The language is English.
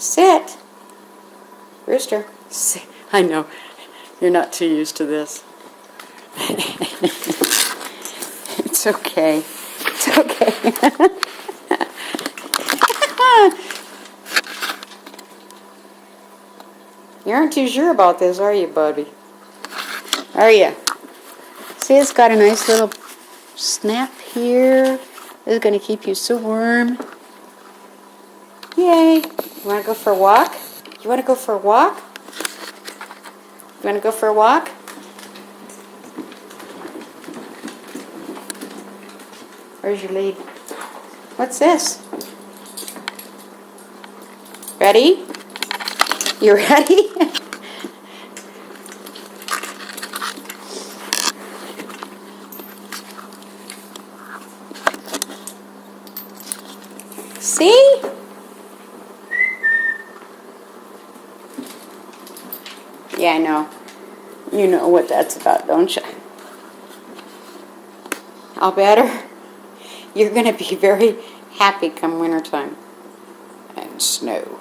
Sit. Rooster. Sit. I know. You're not too used to this. It's okay. It's okay. You aren't too sure about this, are you, Buddy? Are you? See, it's got a nice little snap here. This is going to keep you so warm. Yay. You want to go for a walk? You want to go for a walk? You want to go for a walk? Where's your lead? What's this? Ready? You ready? See? Yeah, I know. You know what that's about, don't you? All better? You're going to be very happy come wintertime and snow.